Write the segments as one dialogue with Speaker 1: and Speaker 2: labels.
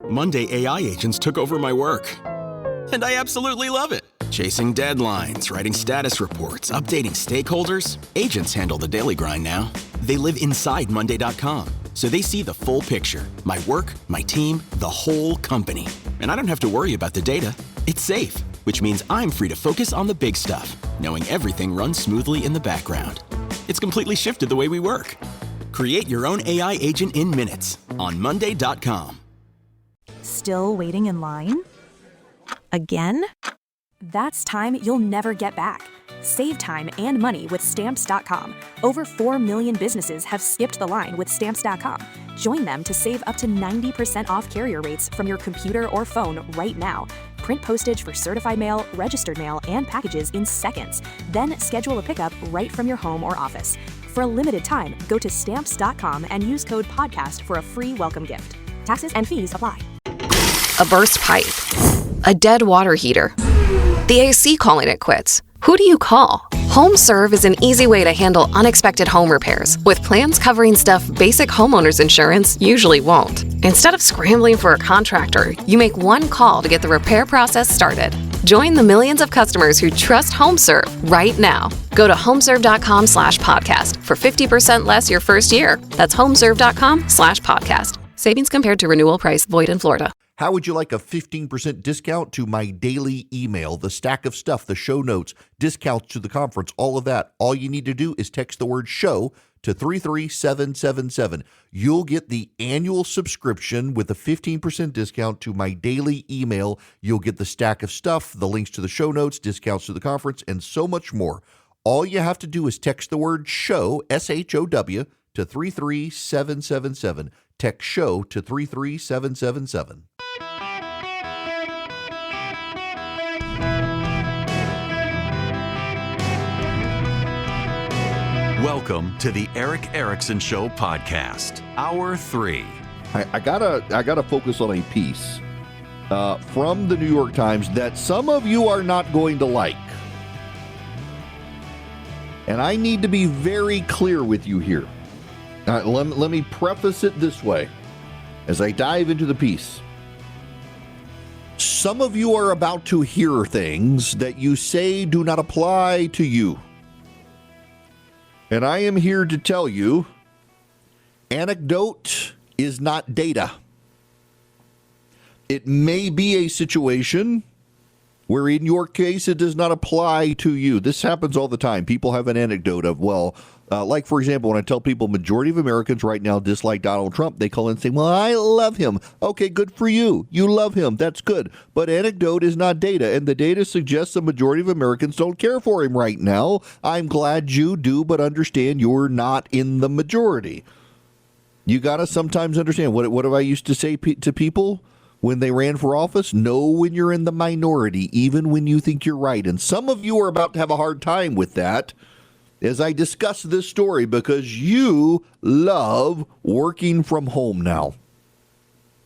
Speaker 1: Monday AI agents took over my work. And I absolutely love it. Chasing deadlines, writing status reports, updating stakeholders. Agents handle the daily grind now. They live inside Monday.com, so they see the full picture. My work, my team, the whole company. And I don't have to worry about the data. It's safe, which means I'm free to focus on the big stuff, knowing everything runs smoothly in the background. It's completely shifted the way we work. Create your own AI agent in minutes on Monday.com.
Speaker 2: Still waiting in line? Again? That's time you'll never get back. Save time and money with Stamps.com. Over 4 million businesses have skipped the line with Stamps.com. Join them to save up to 90% off carrier rates from your computer or phone right now. Print postage for certified mail, registered mail, and packages in seconds. Then schedule a pickup right from your home or office. For a limited time, go to Stamps.com and use code PODCAST for a free welcome gift. Taxes and fees apply.
Speaker 3: A burst pipe. A dead water heater. The AC calling it quits. Who do you call? HomeServe is an easy way to handle unexpected home repairs with plans covering stuff basic homeowners insurance usually won't. Instead of scrambling for a contractor, you make one call to get the repair process started. Join the millions of customers who trust HomeServe right now. Go to homeserve.com/podcast for 50% less your first year. That's homeserve.com/podcast. Savings compared to renewal price, void in Florida.
Speaker 4: How would you like a 15% discount to my daily email, the stack of stuff, the show notes, discounts to the conference, all of that? All you need to do is text the word show to 33777. You'll get the annual subscription with a 15% discount to my daily email. You'll get the stack of stuff, the links to the show notes, discounts to the conference, and so much more. All you have to do is text the word show, SHOW, to 33777. Text show to 33777.
Speaker 5: Welcome to the Eric Erickson Show podcast, Hour 3.
Speaker 4: I gotta focus on a piece from the New York Times that some of you are not going to like. And I need to be very clear with you here. Let me preface it this way as I dive into the piece. Some of you are about to hear things that you say do not apply to you. And I am here to tell you, anecdote is not data. It may be a situation where in your case it does not apply to you. This happens all the time. People have an anecdote of, like, for example, when I tell people majority of Americans right now dislike Donald Trump, they call in and say, well, I love him. Okay, good for you. You love him. That's good. But anecdote is not data, and the data suggests the majority of Americans don't care for him right now. I'm glad you do, but understand you're not in the majority. You got to sometimes understand. What have I used to say to people when they ran for office? Know when you're in the minority, even when you think you're right. And some of you are about to have a hard time with that as I discuss this story, because you love working from home now.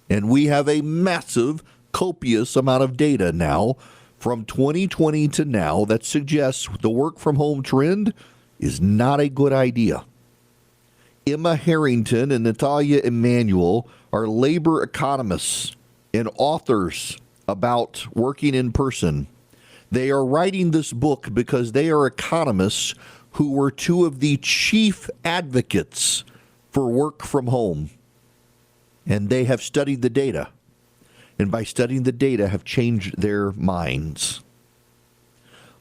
Speaker 4: And we have a massive, copious amount of data now from 2020 to now that suggests the work from home trend is not a good idea. Emma Harrington and Natalia Emanuel are labor economists and authors about working in person. They are writing this book because they are economists who were two of the chief advocates for work from home. And they have studied the data. And by studying the data, have changed their minds.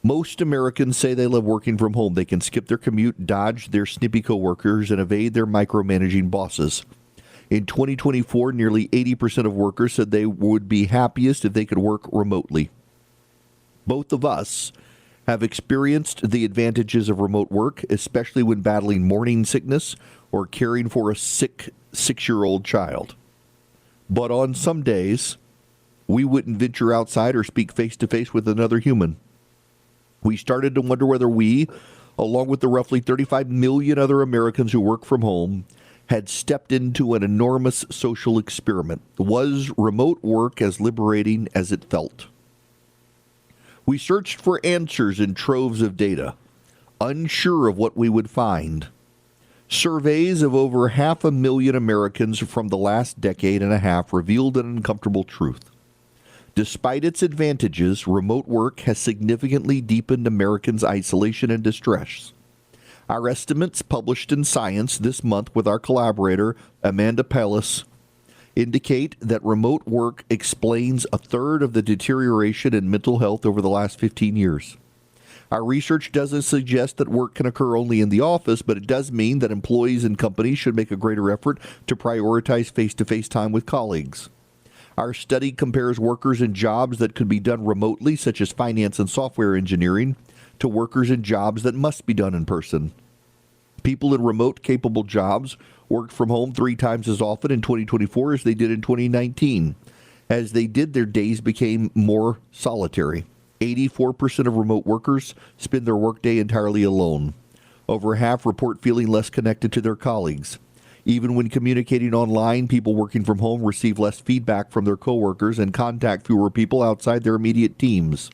Speaker 4: Most Americans say they love working from home. They can skip their commute, dodge their snippy coworkers, and evade their micromanaging bosses. In 2024, nearly 80% of workers said they would be happiest if they could work remotely. Both of us have experienced the advantages of remote work, especially when battling morning sickness or caring for a sick 6-year-old child. But on some days, we wouldn't venture outside or speak face-to-face with another human. We started to wonder whether we, along with the roughly 35 million other Americans who work from home, had stepped into an enormous social experiment. Was remote work as liberating as it felt? We searched for answers in troves of data, unsure of what we would find. Surveys of over 500,000 Americans from the last decade and a half revealed an uncomfortable truth. Despite its advantages, remote work has significantly deepened Americans' isolation and distress. Our estimates, published in Science this month with our collaborator, Amanda Pellis, indicate that remote work explains a third of the deterioration in mental health over the last 15 years. Our research doesn't suggest that work can occur only in the office, but it does mean that employees and companies should make a greater effort to prioritize face-to-face time with colleagues. Our study compares workers in jobs that could be done remotely, such as finance and software engineering, to workers in jobs that must be done in person. People in remote, capable jobs worked from home 3 times as often in 2024 as they did in 2019. As they did, their days became more solitary. 84% of remote workers spend their workday entirely alone. Over half report feeling less connected to their colleagues. Even when communicating online, people working from home receive less feedback from their coworkers and contact fewer people outside their immediate teams.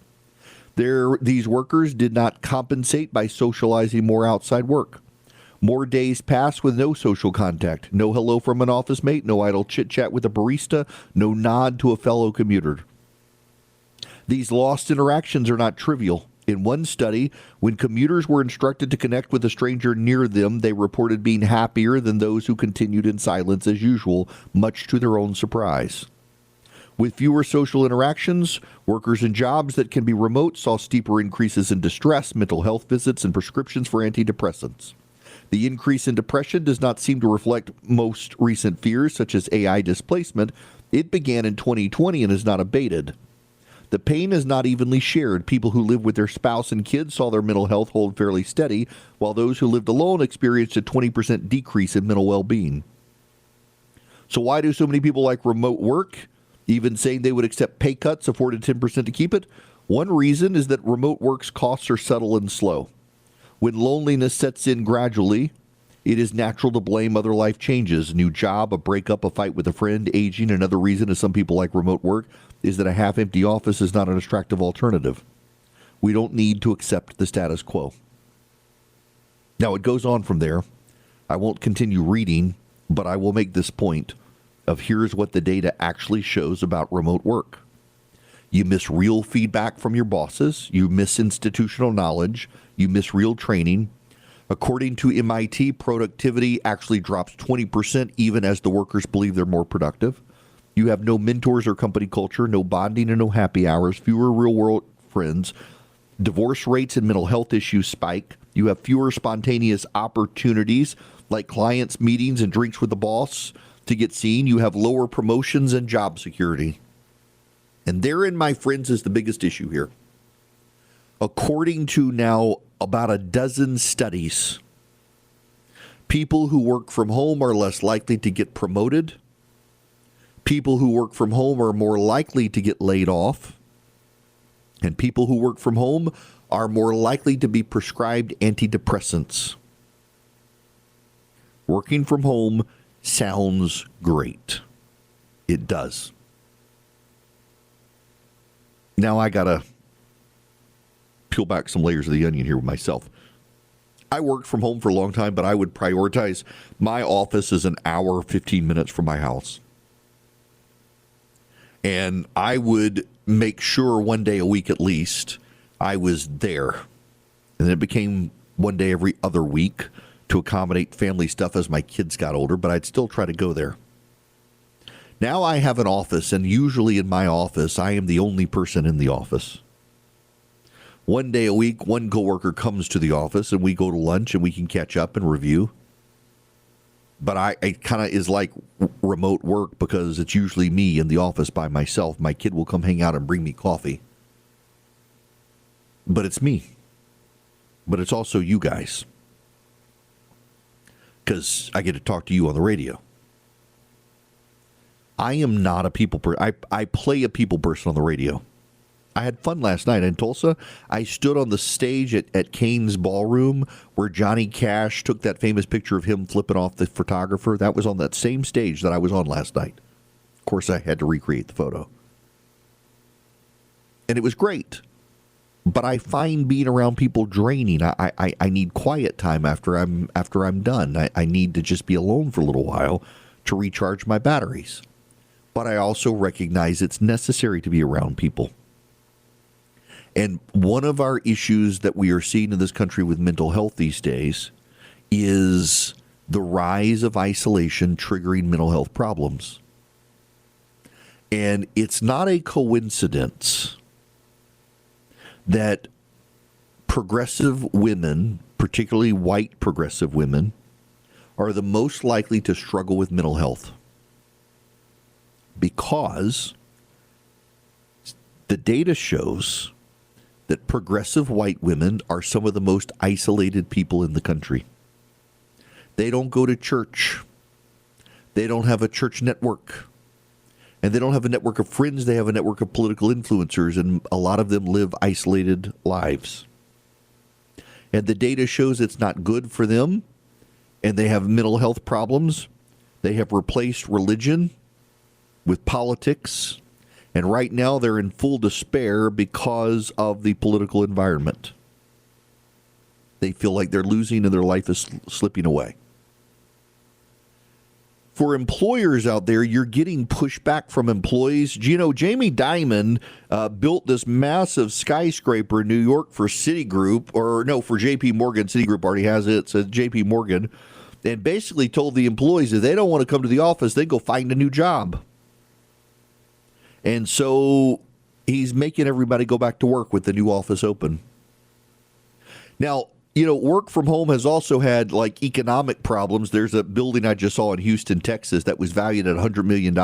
Speaker 4: These workers did not compensate by socializing more outside work. More days pass with no social contact, no hello from an office mate, no idle chit-chat with a barista, no nod to a fellow commuter. These lost interactions are not trivial. In one study, when commuters were instructed to connect with a stranger near them, they reported being happier than those who continued in silence as usual, much to their own surprise. With fewer social interactions, workers in jobs that can be remote saw steeper increases in distress, mental health visits, and prescriptions for antidepressants. The increase in depression does not seem to reflect most recent fears, such as AI displacement. It began in 2020 and has not abated. The pain is not evenly shared. People who live with their spouse and kids saw their mental health hold fairly steady, while those who lived alone experienced a 20% decrease in mental well-being. So why do so many people like remote work, even saying they would accept pay cuts of 4 to 10% to keep it? One reason is that remote work's costs are subtle and slow. When loneliness sets in gradually, it is natural to blame other life changes, a new job, a breakup, a fight with a friend, aging. Another reason is some people like remote work is that a half-empty office is not an attractive alternative. We don't need to accept the status quo. Now, it goes on from there. I won't continue reading, but I will make this point of here's what the data actually shows about remote work. You miss real feedback from your bosses. You miss institutional knowledge. You miss real training. According to MIT, productivity actually drops 20% even as the workers believe they're more productive. You have no mentors or company culture, no bonding and no happy hours, fewer real-world friends. Divorce rates and mental health issues spike. You have fewer spontaneous opportunities like clients, meetings, and drinks with the boss to get seen. You have lower promotions and job security. And therein, my friends, is the biggest issue here. According to now about a dozen studies, people who work from home are less likely to get promoted. People who work from home are more likely to get laid off. And people who work from home are more likely to be prescribed antidepressants. Working from home sounds great. It does. Now I got to peel back some layers of the onion here with myself. I worked from home for a long time, but I would prioritize my office as an hour, 15 minutes from my house. And I would make sure one day a week at least I was there. And then it became one day every other week to accommodate family stuff as my kids got older, but I'd still try to go there. Now I have an office, and usually in my office, I am the only person in the office. One day a week, one coworker comes to the office, and we go to lunch, and we can catch up and review. But it kind of is like remote work because it's usually me in the office by myself. My kid will come hang out and bring me coffee. But it's me. But it's also you guys. Because I get to talk to you on the radio. I am not a people person. I play a people person on the radio. I had fun last night in Tulsa. I stood on the stage at Kane's Ballroom where Johnny Cash took that famous picture of him flipping off the photographer. That was on that same stage that I was on last night. Of course, I had to recreate the photo. And it was great. but I find being around people draining. I need quiet time after I'm done. I need to just be alone for a little while to recharge my batteries. But I also recognize it's necessary to be around people. And one of our issues that we are seeing in this country with mental health these days is the rise of isolation triggering mental health problems. And it's not a coincidence that progressive women, particularly white progressive women, are the most likely to struggle with mental health. Because the data shows that progressive white women are some of the most isolated people in the country. They don't go to church. They don't have a church network. And they don't have a network of friends. They have a network of political influencers, and a lot of them live isolated lives. And the data shows it's not good for them, and they have mental health problems. They have replaced religion with politics, and right now they're in full despair because of the political environment. They feel like they're losing and their life is slipping away. For employers out there, you're getting pushback from employees. You know, Jamie Dimon built this massive skyscraper in New York for Citigroup, for JP Morgan. Citigroup already has it. It says JP Morgan. And basically told the employees if they don't want to come to the office, they go find a new job. And so he's making everybody go back to work with the new office open. Now, you know, work from home has also had like economic problems. There's a building I just saw in Houston, Texas that was valued at $100 million,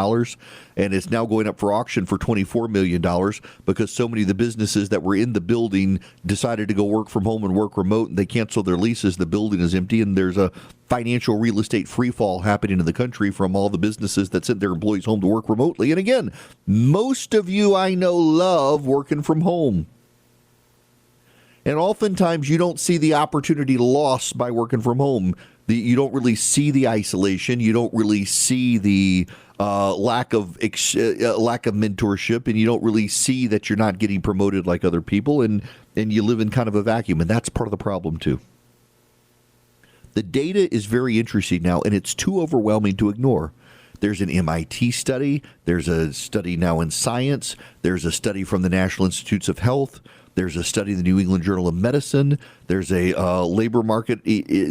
Speaker 4: and it's now going up for auction for $24 million because so many of the businesses that were in the building decided to go work from home and work remote, and they canceled their leases. The building is empty, and there's a financial real estate freefall happening in the country from all the businesses that sent their employees home to work remotely. And again, most of you I know love working from home. And oftentimes you don't see the opportunity lost by working from home. You don't really see the isolation. You don't really see the lack of mentorship, and you don't really see that you're not getting promoted like other people, and you live in kind of a vacuum, and that's part of the problem too. The data is very interesting now, and it's too overwhelming to ignore. There's an MIT study. There's a study now in Science. There's a study from the National Institutes of Health. There's a study in the New England Journal of Medicine. There's a labor market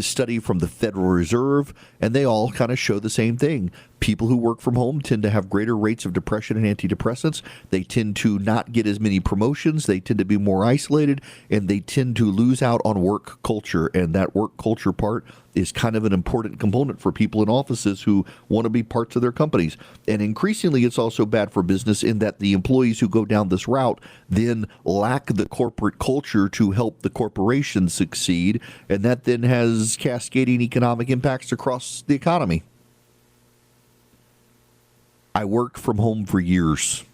Speaker 4: study from the Federal Reserve, and they all kind of show the same thing. People who work from home tend to have greater rates of depression and antidepressants. They tend to not get as many promotions. They tend to be more isolated, and they tend to lose out on work culture. And that work culture part is kind of an important component for people in offices who want to be parts of their companies. And increasingly, it's also bad for business in that the employees who go down this route then lack the corporate culture to help the corporation succeed, and that then has cascading economic impacts across the economy. I worked from home for years.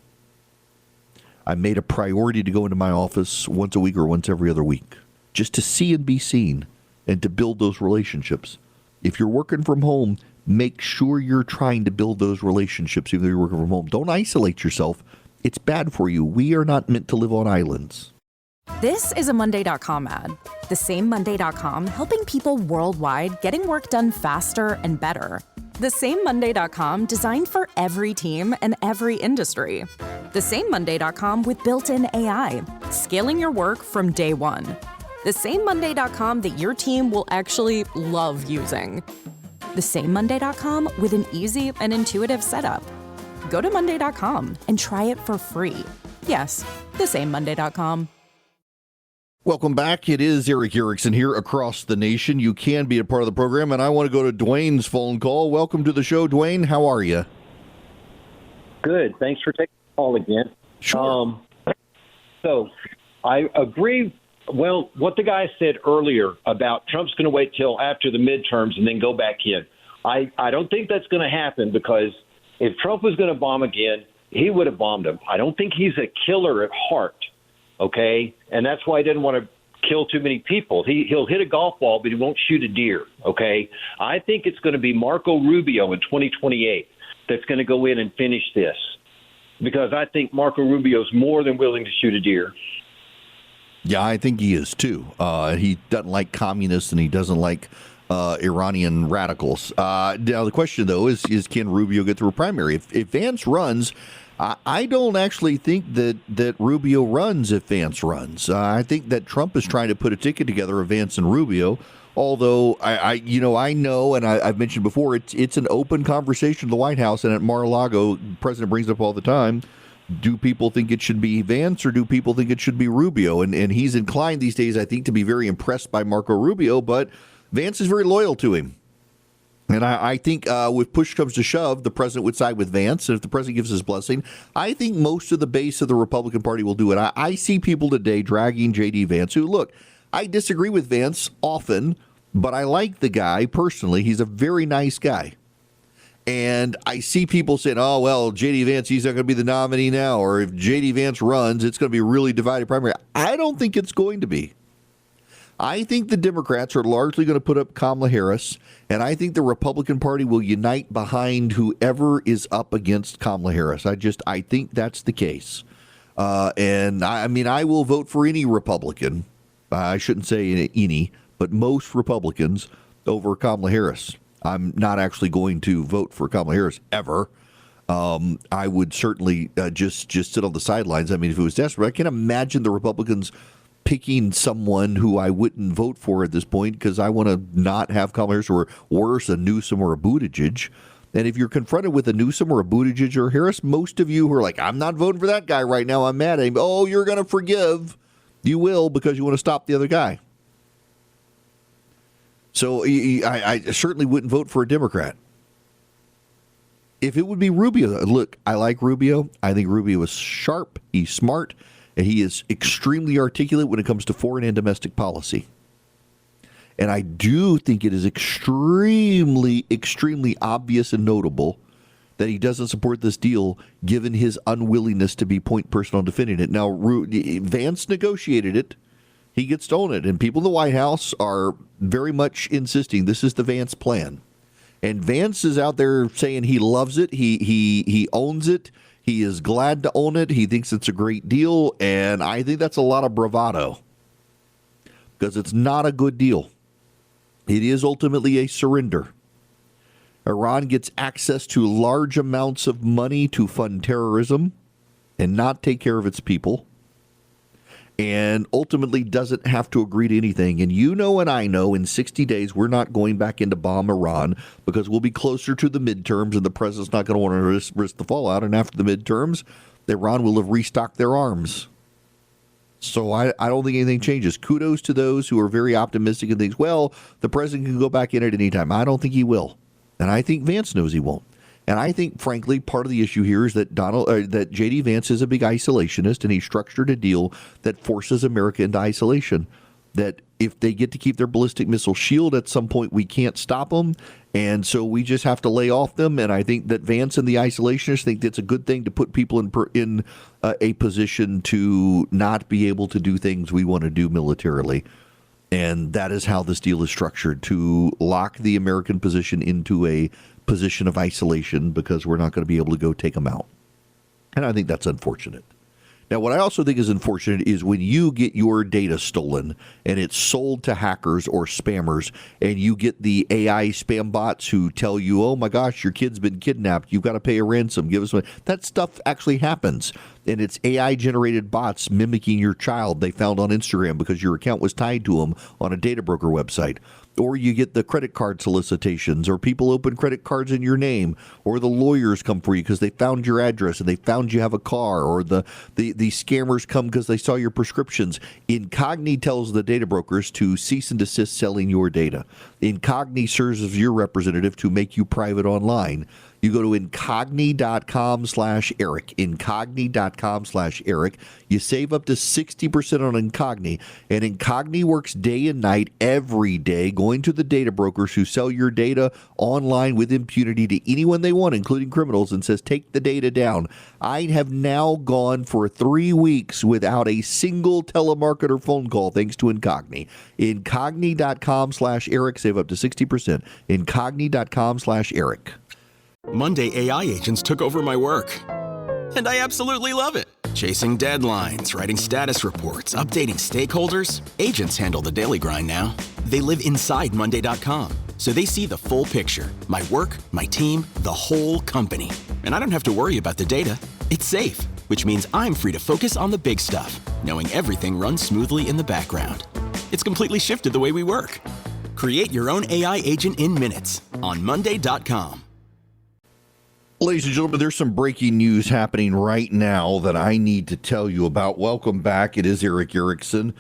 Speaker 4: I made a priority to go into my office once a week or once every other week, just to see and be seen and to build those relationships. If you're working from home, make sure you're trying to build those relationships even though you're working from home. Don't isolate yourself. It's bad for you. We are not meant to live on islands.
Speaker 2: This is a Monday.com ad. The same Monday.com helping people worldwide getting work done faster and better. The same Monday.com designed for every team and every industry. The same Monday.com with built-in AI, scaling your work from day one. The same Monday.com that your team will actually love using. The same Monday.com with an easy and intuitive setup. Go to Monday.com and try it for free. Yes, the same Monday.com.
Speaker 4: Welcome back. It is Eric Erickson here across the nation. You can be a part of the program, and I want to go to Dwayne's phone call. Welcome to the show, Dwayne. How are you?
Speaker 6: Good. Thanks for taking the call again.
Speaker 4: Sure.
Speaker 6: So I agree. Well, what the guy said earlier about Trump's going to wait till after the midterms and then go back in. I don't think that's going to happen because if Trump was going to bomb again, he would have bombed him. I don't think he's a killer at heart. Okay, and that's why he didn't want to kill too many people. He'll hit a golf ball, but he won't shoot a deer. Okay, I think it's going to be Marco Rubio in 2028 that's going to go in and finish this, because I think Marco Rubio's more than willing to shoot a deer.
Speaker 4: Yeah, I think he is too. He doesn't like communists and he doesn't like Iranian radicals. Now, the question, though, is can Rubio get through a primary? If Vance runs, I don't actually think that Rubio runs if Vance runs. I think that Trump is trying to put a ticket together of Vance and Rubio. Although I know, and I've mentioned before, it's an open conversation in the White House and at Mar-a-Lago. The president brings it up all the time. Do people think it should be Vance or do people think it should be Rubio? And he's inclined these days, I think, to be very impressed by Marco Rubio, but Vance is very loyal to him. And I think if push comes to shove, the president would side with Vance. And if the president gives his blessing, I think most of the base of the Republican Party will do it. I see people today dragging J.D. Vance, who, look, I disagree with Vance often, but I like the guy personally. He's a very nice guy. And I see people saying, oh, well, J.D. Vance, he's not going to be the nominee now. Or if J.D. Vance runs, it's going to be a really divided primary. I don't think it's going to be. I think the Democrats are largely going to put up Kamala Harris, and I think the Republican Party will unite behind whoever is up against Kamala Harris. I think that's the case. And I will vote for any Republican. I shouldn't say any, but most Republicans over Kamala Harris. I'm not actually going to vote for Kamala Harris ever. I would certainly just sit on the sidelines. I mean, if it was desperate, I can't imagine the Republicans picking someone who I wouldn't vote for at this point because I want to not have Kamala Harris or worse, a Newsom or a Buttigieg. And if you're confronted with a Newsom or a Buttigieg or Harris, most of you who are like, I'm not voting for that guy right now, I'm mad at him. Oh, you're going to forgive. You will because you want to stop the other guy. So I certainly wouldn't vote for a Democrat. If it would be Rubio, look, I like Rubio. I think Rubio is sharp. He's smart. And he is extremely articulate when it comes to foreign and domestic policy. And I do think it is extremely, extremely obvious and notable that he doesn't support this deal given his unwillingness to be point person on defending it. Now, Vance negotiated it. He gets to own it. And people in the White House are very much insisting this is the Vance plan. And Vance is out there saying he loves it. He owns it. He is glad to own it. He thinks it's a great deal. And I think that's a lot of bravado because it's not a good deal. It is ultimately a surrender. Iran gets access to large amounts of money to fund terrorism and not take care of its people, and ultimately doesn't have to agree to anything. And you know and I know in 60 days we're not going back in to bomb Iran because we'll be closer to the midterms and the president's not going to want to risk the fallout. And after the midterms, Iran will have restocked their arms. So I don't think anything changes. Kudos to those who are very optimistic and think, well, the president can go back in at any time. I don't think he will. And I think Vance knows he won't. And I think, frankly, part of the issue here is that that J.D. Vance is a big isolationist, and he structured a deal that forces America into isolation. That if they get to keep their ballistic missile shield, at some point we can't stop them, and so we just have to lay off them. And I think that Vance and the isolationists think that's a good thing to put people in a position to not be able to do things we want to do militarily. And that is how this deal is structured, to lock the American position into a position of isolation because we're not going to be able to go take them out. And I think that's unfortunate. Now, what I also think is unfortunate is when you get your data stolen and it's sold to hackers or spammers, and you get the AI spam bots who tell you, oh my gosh, your kid's been kidnapped, you've got to pay a ransom, give us money. That stuff actually happens. And it's AI-generated bots mimicking your child they found on Instagram because your account was tied to them on a data broker website. Or you get the credit card solicitations, or people open credit cards in your name, or the lawyers come for you because they found your address and they found you have a car, or the scammers come because they saw your prescriptions. Incogni tells the data brokers to cease and desist selling your data. Incogni serves as your representative to make you private online. You go to incogni.com/Eric, incogni.com/Eric. You save up to 60% on Incogni. And Incogni works day and night every day, going to the data brokers who sell your data online with impunity to anyone they want, including criminals, and says, take the data down. I have now gone for 3 weeks without a single telemarketer phone call thanks to Incogni. Incogni.com/Eric. Save up to 60%. Incogni.com/Eric.
Speaker 1: Monday, AI agents took over my work. And I absolutely love it. Chasing deadlines, writing status reports, updating stakeholders. Agents handle the daily grind now. They live inside Monday.com, so they see the full picture. My work, my team, the whole company. And I don't have to worry about the data. It's safe, which means I'm free to focus on the big stuff, knowing everything runs smoothly in the background. It's completely shifted the way we work. Create your own AI agent in minutes on Monday.com.
Speaker 4: Ladies and gentlemen, there's some breaking news happening right now that I need to tell you about. Welcome back. It is Eric Erickson.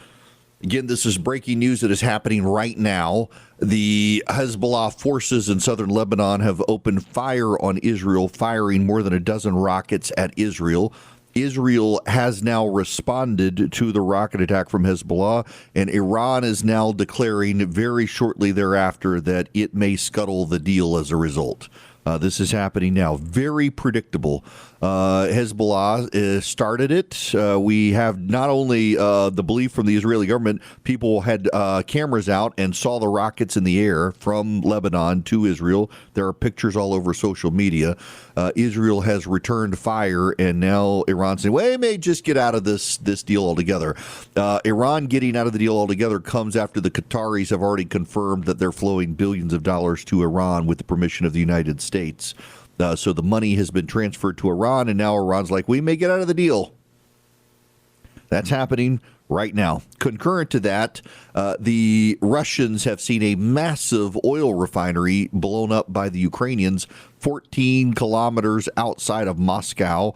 Speaker 4: Again, this is breaking news that is happening right now. The Hezbollah forces in southern Lebanon have opened fire on Israel, firing more than a dozen rockets at Israel. Israel has now responded to the rocket attack from Hezbollah, and Iran is now declaring very shortly thereafter that it may scuttle the deal as a result. This is happening now. Very predictable. Hezbollah started it. We have not only the belief from the Israeli government, people had cameras out and saw the rockets in the air from Lebanon to Israel. There are pictures all over social media. Israel has returned fire, and now Iran's saying, well, they may just get out of this deal altogether. Iran getting out of the deal altogether comes after the Qataris have already confirmed that they're flowing billions of dollars to Iran with the permission of the United States. So the money has been transferred to Iran, and now Iran's like, we may get out of the deal. That's happening right now. Concurrent to that, the Russians have seen a massive oil refinery blown up by the Ukrainians 14 kilometers outside of Moscow.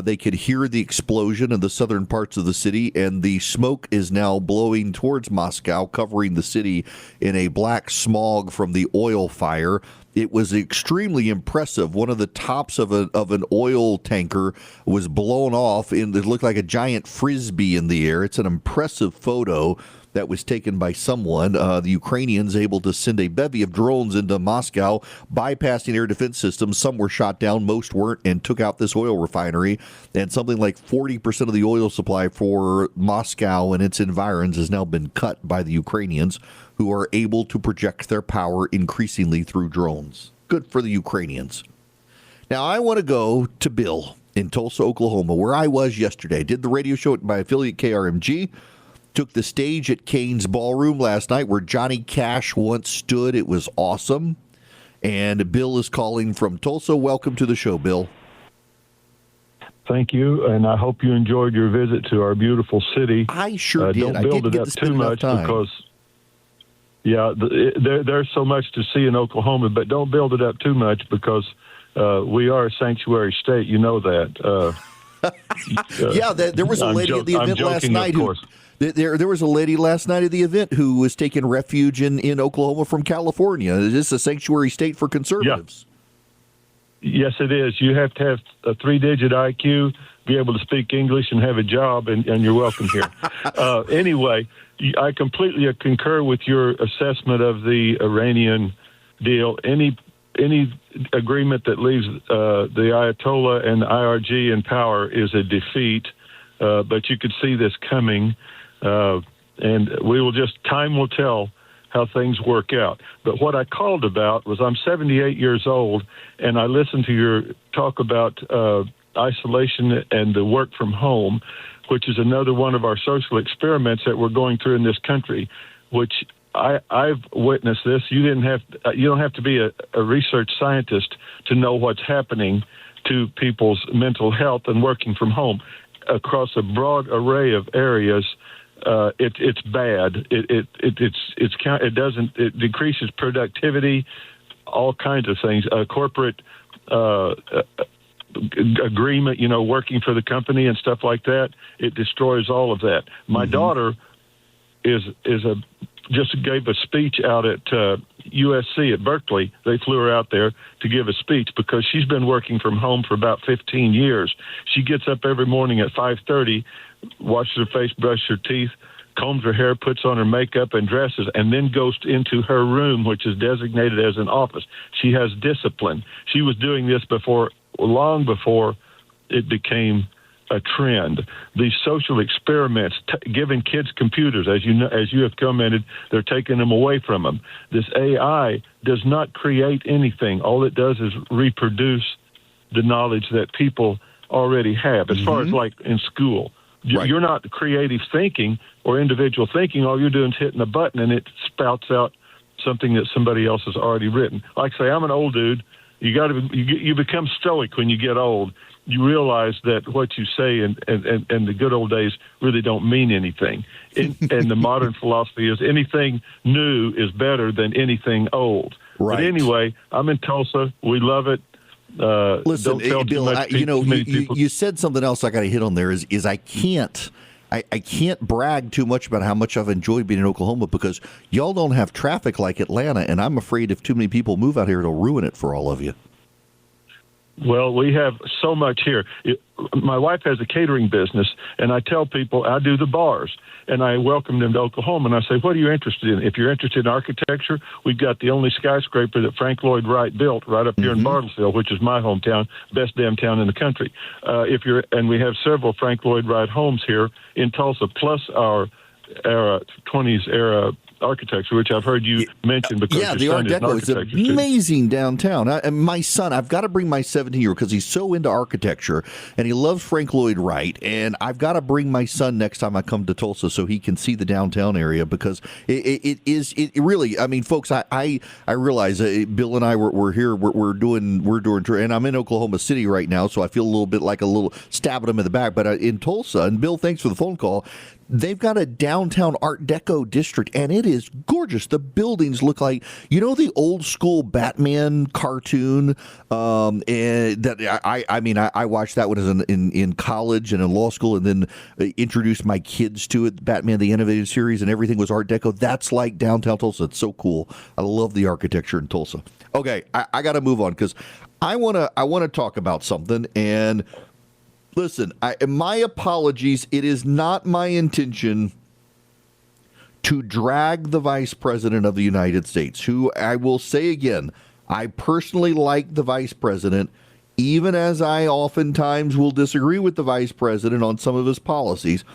Speaker 4: They could hear the explosion in the southern parts of the city, and the smoke is now blowing towards Moscow, covering the city in a black smog from the oil fire. It was extremely impressive. One of the tops of an oil tanker was blown off, and it looked like a giant frisbee in the air. It's an impressive photo that was taken by someone. The Ukrainians able to send a bevy of drones into Moscow, bypassing air defense systems. Some were shot down, most weren't, and took out this oil refinery. And something like 40% of the oil supply for Moscow and its environs has now been cut by the Ukrainians, who are able to project their power increasingly through drones. Good for the Ukrainians. Now, I want to go to Bill in Tulsa, Oklahoma, where I was yesterday. Did the radio show at my affiliate KRMG. Took the stage at Kane's Ballroom last night, where Johnny Cash once stood. It was awesome. And Bill is calling from Tulsa. Welcome to the show, Bill.
Speaker 7: Thank you, and I hope you enjoyed your visit to our beautiful city.
Speaker 4: I sure did.
Speaker 7: Don't build it up too much because, there's so much to see in Oklahoma, but don't build it up too much because we are a sanctuary state. You know that.
Speaker 4: There was a lady at the event last night who. There was a lady last night at the event who was taking refuge in Oklahoma from California. Is this a sanctuary state for conservatives?
Speaker 7: Yeah. Yes, it is. You have to have a 3-digit IQ, be able to speak English, and have a job, and you're welcome here. Anyway, I completely concur with your assessment of the Iranian deal. Any agreement that leaves the Ayatollah and the IRG in power is a defeat, but you could see this coming. And time will tell how things work out. But what I called about was I'm 78 years old, and I listened to your talk about isolation and the work from home, which is another one of our social experiments that we're going through in this country, which I've witnessed this. You don't have to be a research scientist to know what's happening to people's mental health and working from home across a broad array of areas. It's bad. It decreases productivity, all kinds of things. Corporate agreement, working for the company and stuff like that. It destroys all of that. My daughter just gave a speech out at USC at Berkeley. They flew her out there to give a speech because she's been working from home for about 15 years. She gets up every morning at 5:30, washes her face, brushes her teeth, combs her hair, puts on her makeup and dresses, and then goes into her room, which is designated as an office. She has discipline. She was doing this long before it became a trend. These social experiments, giving kids computers, as you have commented, they're taking them away from them. This AI does not create anything. All it does is reproduce the knowledge that people already have, as far as like in school.
Speaker 4: Right.
Speaker 7: You're not creative thinking or individual thinking. All you're doing is hitting a button, and it spouts out something that somebody else has already written. Like, say, I'm an old dude. You become stoic when you get old. You realize that what you say and the good old days really don't mean anything. And the modern philosophy is anything new is better than anything old.
Speaker 4: Right.
Speaker 7: But anyway, I'm in Tulsa. We love it.
Speaker 4: Listen,
Speaker 7: don't tell
Speaker 4: Bill, you said something else I got to hit on there is I can't brag too much about how much I've enjoyed being in Oklahoma because y'all don't have traffic like Atlanta, and I'm afraid if too many people move out here, it'll ruin it for all of you.
Speaker 7: Well, we have so much here. My wife has a catering business, and I tell people I do the bars, and I welcome them to Oklahoma, and I say, what are you interested in? If you're interested in architecture, we've got the only skyscraper that Frank Lloyd Wright built right up here in Bartlesville, which is my hometown, best damn town in the country. And we have several Frank Lloyd Wright homes here in Tulsa, plus our 20s era architecture, which I've heard you mention because
Speaker 4: the Art Deco is amazing downtown. My son, I've got to bring my 17-year-old because he's so into architecture and he loves Frank Lloyd Wright, and I've got to bring my son next time I come to Tulsa so he can see the downtown area because it really. I mean, folks, I realize Bill and I we're here, we're doing, and I'm in Oklahoma City right now, so I feel a little bit like a little stab at him in the back. But in Tulsa, and Bill, thanks for the phone call. They've got a downtown Art Deco district, and it is gorgeous. The buildings look like, the old school Batman cartoon. And that I watched that one in college and in law school, and then introduced my kids to it. Batman the Animated Series, and everything was Art Deco. That's like downtown Tulsa. It's so cool. I love the architecture in Tulsa. Okay, I got to move on because I want to talk about something. And listen, my apologies. It is not my intention to drag the Vice President of the United States, who I will say again, I personally like the Vice President, even as I oftentimes will disagree with the Vice President on some of his policies.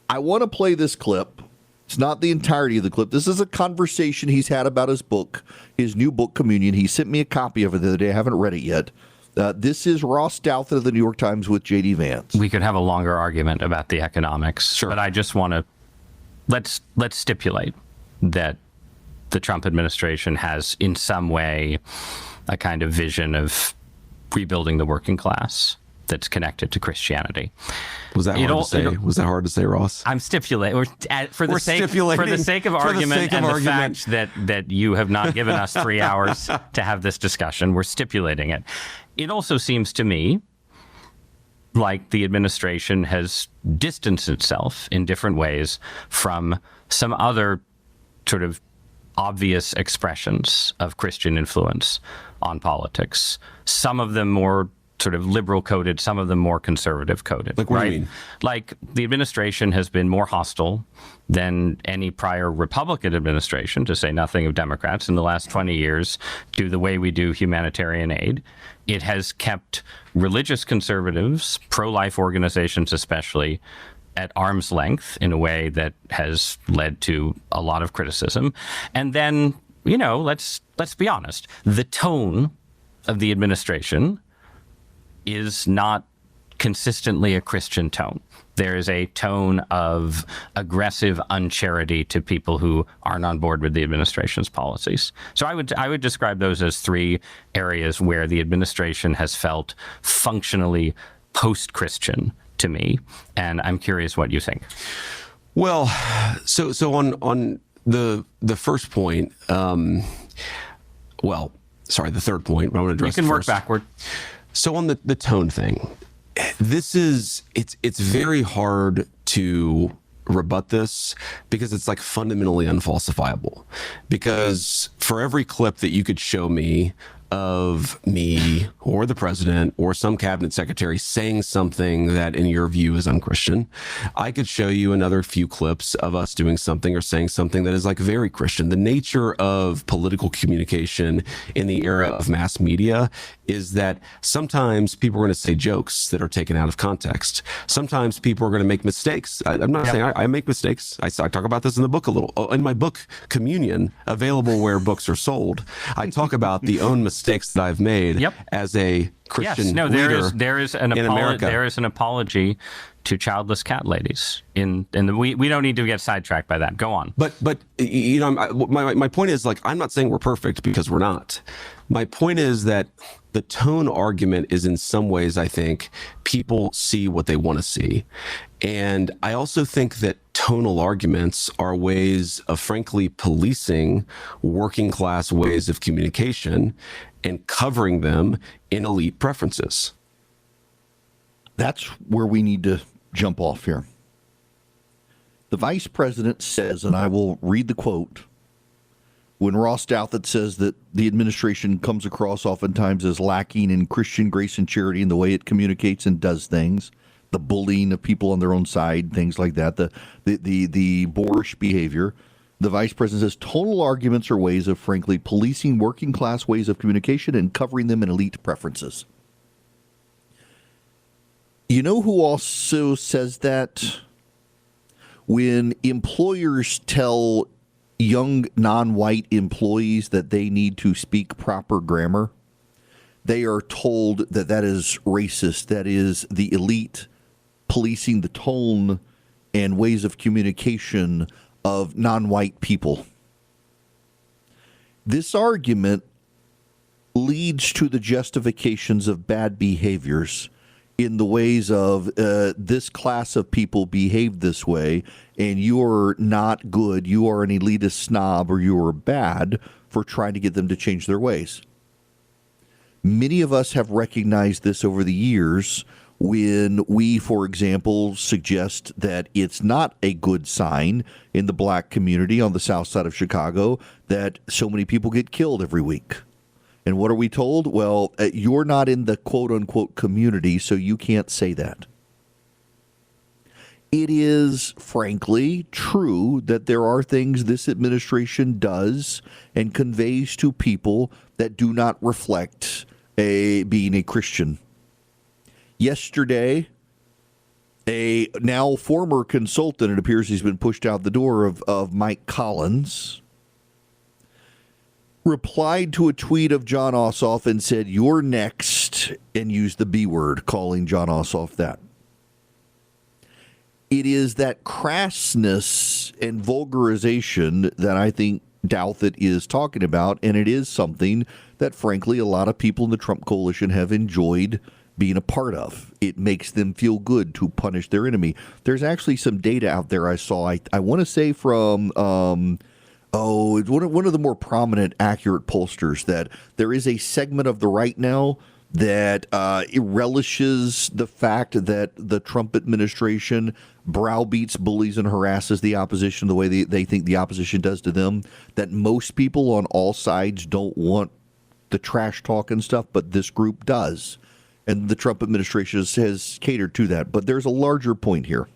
Speaker 4: I want to play this clip. It's not the entirety of the clip. This is a conversation he's had about his book, his new book, Communion. He sent me a copy of it the other day. I haven't read it yet. This is Ross Douthat of the New York Times with J.D. Vance.
Speaker 8: We could have a longer argument about the economics, but I just want to let's stipulate that the Trump administration has, in some way, a kind of vision of rebuilding the working class that's connected to Christianity.
Speaker 9: Was that hard to say? Was that hard to say, Ross?
Speaker 8: I'm stipulating for the sake of argument and the fact that you have not given us 3 hours to have this discussion. We're stipulating it. It also seems to me like the administration has distanced itself in different ways from some other sort of obvious expressions of Christian influence on politics. Some of them more sort of liberal coded, some of them more conservative coded.
Speaker 9: Like what do you mean?
Speaker 8: Like the administration has been more hostile than any prior Republican administration, to say nothing of Democrats, in the last 20 years to the way we do humanitarian aid. It has kept religious conservatives, pro-life organizations especially, at arm's length in a way that has led to a lot of criticism. And then, let's be honest, the tone of the administration is not consistently a Christian tone. There is a tone of aggressive uncharity to people who aren't on board with the administration's policies. So I would describe those as three areas where the administration has felt functionally post-Christian to me, and I'm curious what you think.
Speaker 9: Well, so on the first point, the third point, but I want to address.
Speaker 8: You can work
Speaker 9: first.
Speaker 8: backward.
Speaker 9: So on the tone thing, it's very hard to rebut this because it's like fundamentally unfalsifiable. Because for every clip that you could show me of me or the president or some cabinet secretary saying something that in your view is unchristian, I could show you another few clips of us doing something or saying something that is like very Christian. The nature of political communication in the era of mass media is that sometimes people are going to say jokes that are taken out of context. Sometimes people are going to make mistakes. I'm not saying I make mistakes. I talk about this in the book a little. In my book, Communion, available where books are sold, I talk about the own mistakes mistakes that I've made as a Christian
Speaker 8: yes, no,
Speaker 9: leader
Speaker 8: there is
Speaker 9: in America.
Speaker 8: There is an apology to childless cat ladies. We don't need to get sidetracked by that. Go on.
Speaker 9: But you know, my point is, like, I'm not saying we're perfect, because we're not. My point is that the tone argument is, in some ways, I think people see what they want to see. And I also think that tonal arguments are ways of, frankly, policing working class ways of communication and covering them in elite preferences.
Speaker 4: That's where we need to jump off here. The vice president says, and I will read the quote, when Ross Douthat says that the administration comes across oftentimes as lacking in Christian grace and charity in the way it communicates and does things, the bullying of people on their own side, things like that, the boorish behavior, the vice president says tonal arguments are ways of, frankly, policing working class ways of communication and covering them in elite preferences. You know who also says that? When employers tell young non-white employees that they need to speak proper grammar, they are told that that is racist. That is the elite policing the tone and ways of communication of non-white people. This argument leads to the justifications of bad behaviors in the ways of this class of people behave this way, and you are not good, you are an elitist snob, or you are bad for trying to get them to change their ways. Many of us have recognized this over the years when we, for example, suggest that it's not a good sign in the black community on the south side of Chicago that so many people get killed every week. And what are we told? Well, you're not in the quote-unquote community, so you can't say that. It is, frankly, true that there are things this administration does and conveys to people that do not reflect being a Christian. Yesterday, a now former consultant, it appears he's been pushed out the door, of Mike Collins, replied to a tweet of John Ossoff and said, "You're next," and used the B word, calling John Ossoff that. It is that crassness and vulgarization that I think Douthat is talking about, and it is something that, frankly, a lot of people in the Trump coalition have enjoyed being a part of. It makes them feel good to punish their enemy. There's actually some data out there I saw, I want to say from it's one of the more prominent, accurate pollsters, that there is a segment of the right now that it relishes the fact that the Trump administration browbeats, bullies, and harasses the opposition the way they think the opposition does to them, that most people on all sides don't want the trash talk and stuff, but this group does. And the Trump administration has catered to that. But there's a larger point here.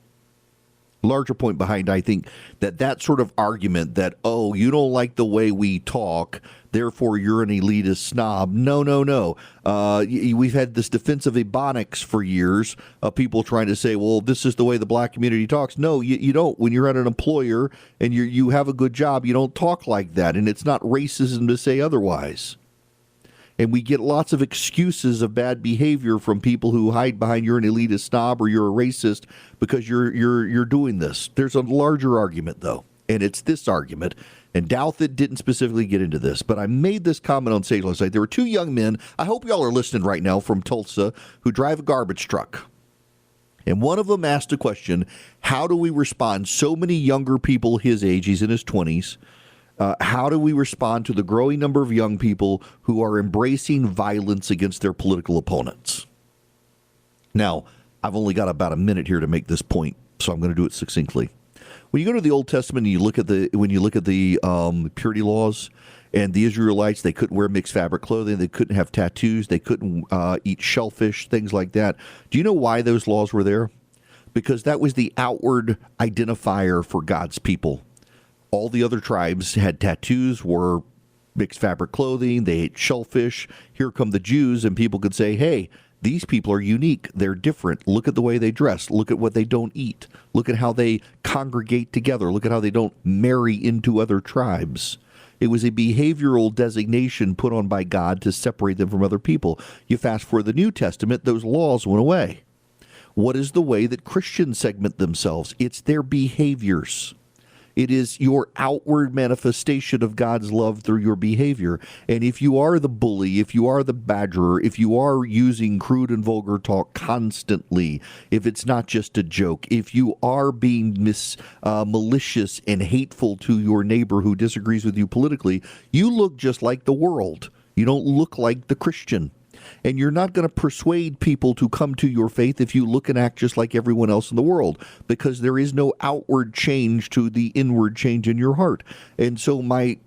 Speaker 4: Larger point behind, I think, that sort of argument that, oh, you don't like the way we talk, therefore you're an elitist snob. No. We've had this defensive ebonics for years of people trying to say, well, this is the way the black community talks. No, you don't. When you're at an employer and you have a good job, you don't talk like that. And it's not racism to say otherwise. And we get lots of excuses of bad behavior from people who hide behind you're an elitist snob or you're a racist because you're doing this. There's a larger argument, though, and it's this argument. And Douthat didn't specifically get into this, but I made this comment on stage last night. There were two young men, I hope y'all are listening right now, from Tulsa, who drive a garbage truck. And one of them asked a question, how do we respond? So many younger people his age, he's in his 20s, how do we respond to the growing number of young people who are embracing violence against their political opponents? Now, I've only got about a minute here to make this point, so I'm going to do it succinctly. When you go to the Old Testament and you look at the purity laws, and the Israelites, they couldn't wear mixed fabric clothing, they couldn't have tattoos, they couldn't eat shellfish, things like that. Do you know why those laws were there? Because that was the outward identifier for God's people. All the other tribes had tattoos, wore mixed fabric clothing, they ate shellfish. Here come the Jews, and people could say, hey, these people are unique. They're different. Look at the way they dress. Look at what they don't eat. Look at how they congregate together. Look at how they don't marry into other tribes. It was a behavioral designation put on by God to separate them from other people. You fast forward the New Testament, those laws went away. What is the way that Christians segment themselves? It's their behaviors. It is your outward manifestation of God's love through your behavior. And if you are the bully, if you are the badgerer, if you are using crude and vulgar talk constantly, if it's not just a joke, if you are being malicious and hateful to your neighbor who disagrees with you politically, you look just like the world. You don't look like the Christian. And you're not going to persuade people to come to your faith if you look and act just like everyone else in the world, because there is no outward change to the inward change in your heart. And so my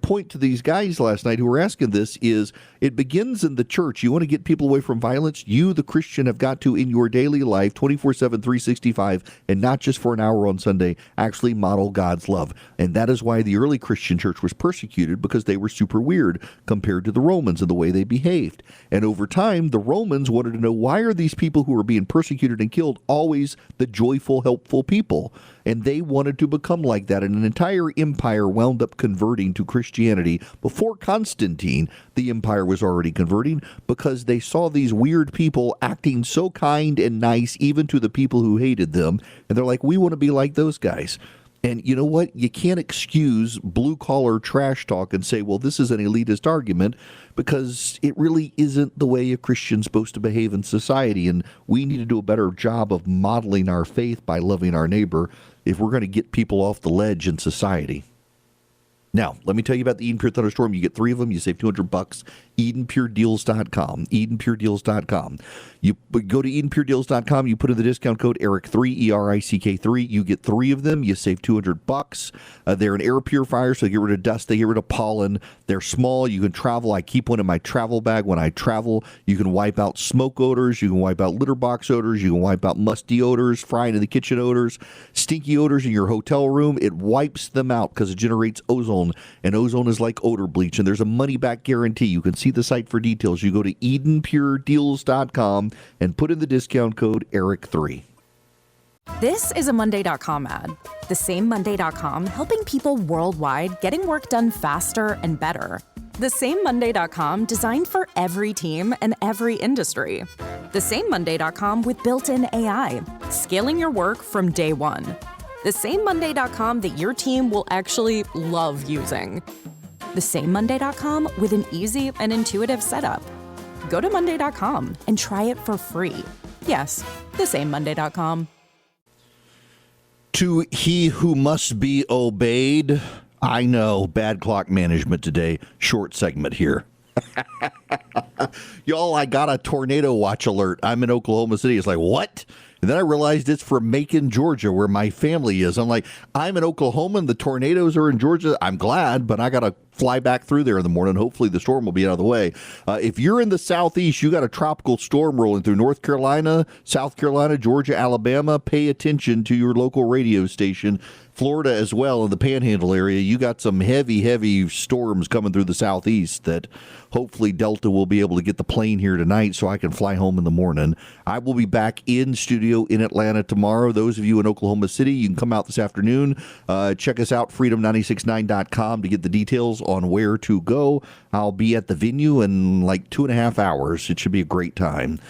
Speaker 4: point to these guys last night who were asking this is, it begins in the church. You want to get people away from violence? You, the Christian, have got to, in your daily life, 24/7, 365, and not just for an hour on Sunday, actually model God's love. And that is why the early Christian church was persecuted, because they were super weird compared to the Romans and the way they behaved. And over time, the Romans wanted to know, why are these people who are being persecuted and killed always the joyful, helpful people? And they wanted to become like that. And an entire empire wound up converting to Christianity. Before Constantine, the empire was already converting, because they saw these weird people acting so kind and nice even to the people who hated them. And they're like, we want to be like those guys. And you know what? You can't excuse blue-collar trash talk and say, well, this is an elitist argument, because it really isn't the way a Christian's supposed to behave in society. And we need to do a better job of modeling our faith by loving our neighbor if we're going to get people off the ledge in society. Now, let me tell you about the Eden Pure Thunderstorm. You get 3 of them. You save $200. EdenPureDeals.com. EdenPureDeals.com. You go to EdenPureDeals.com. You put in the discount code ERIC3, ERICK3. You get 3 of them. You save $200. They're an air purifier, so they get rid of dust. They get rid of pollen. They're small. You can travel. I keep one in my travel bag when I travel. You can wipe out smoke odors. You can wipe out litter box odors. You can wipe out musty odors, frying in the kitchen odors, stinky odors in your hotel room. It wipes them out because it generates ozone, and ozone is like odor bleach, and there's a money-back guarantee. You can see the site for details. You go to EdenPureDeals.com and put in the discount code ERIC3.
Speaker 2: This is a Monday.com ad. The same Monday.com helping people worldwide getting work done faster and better. The same Monday.com designed for every team and every industry. The same Monday.com with built-in AI, scaling your work from day one. The same Monday.com that your team will actually love using. The same Monday.com with an easy and intuitive setup. Go to Monday.com and try it for free. Yes, the same Monday.com.
Speaker 4: To he who must be obeyed. I know, bad clock management today. Short segment here. Y'all, I got a tornado watch alert. I'm in Oklahoma City. It's like, what? And then I realized it's from Macon, Georgia, where my family is. I'm like, I'm in Oklahoma and the tornadoes are in Georgia. I'm glad, but I got to fly back through there in the morning. Hopefully the storm will be out of the way. If you're in the southeast, you got a tropical storm rolling through North Carolina, South Carolina, Georgia, Alabama. Pay attention to your local radio station. Florida as well, in the Panhandle area, you got some heavy storms coming through the southeast that hopefully Delta will be able to get the plane here tonight so I can fly home in the morning. I will be back in studio in Atlanta tomorrow. Those of you in Oklahoma City, you can come out this afternoon. Check us out, freedom969.com, to get the details on where to go. I'll be at the venue in like 2.5 hours. It should be a great time.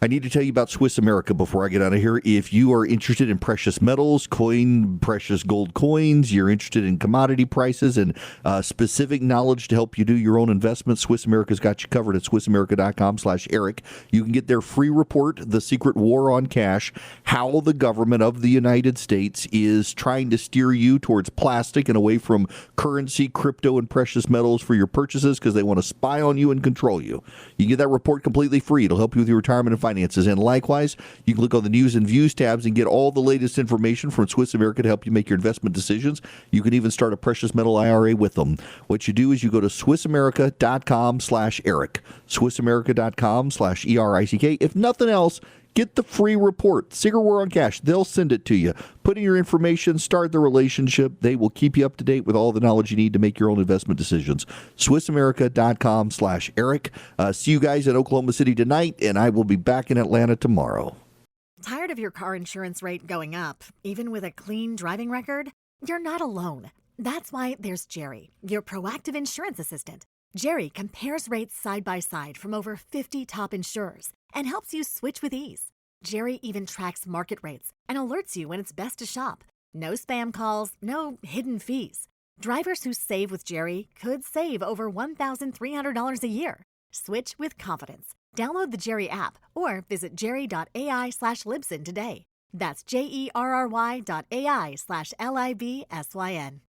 Speaker 4: I need to tell you about Swiss America before I get out of here. If you are interested in precious metals, precious gold coins, you're interested in commodity prices and specific knowledge to help you do your own investments, Swiss America's got you covered at SwissAmerica.com/Eric. You can get their free report, The Secret War on Cash, how the government of the United States is trying to steer you towards plastic and away from currency, crypto, and precious metals for your purchases because they want to spy on you and control you. You can get that report completely free. It'll help you with your retirement and finances. And likewise, you can look on the news and views tabs and get all the latest information from Swiss America to help you make your investment decisions. You can even start a precious metal IRA with them. What you do is you go to SwissAmerica.com/Eric, SwissAmerica.com/ERICK. If nothing else, get the free report, Secret War on Cash. They'll send it to you. Put in your information, start the relationship. They will keep you up to date with all the knowledge you need to make your own investment decisions. SwissAmerica.com/Eric. See you guys in Oklahoma City tonight, and I will be back in Atlanta tomorrow.
Speaker 10: Tired of your car insurance rate going up, even with a clean driving record? You're not alone. That's why there's Jerry, your proactive insurance assistant. Jerry compares rates side by side from over 50 top insurers and helps you switch with ease. Jerry even tracks market rates and alerts you when it's best to shop. No spam calls, no hidden fees. Drivers who save with Jerry could save over $1,300 a year. Switch with confidence. Download the Jerry app or visit jerry.ai/Libsyn today. That's JERRY.ai/LIBSYN.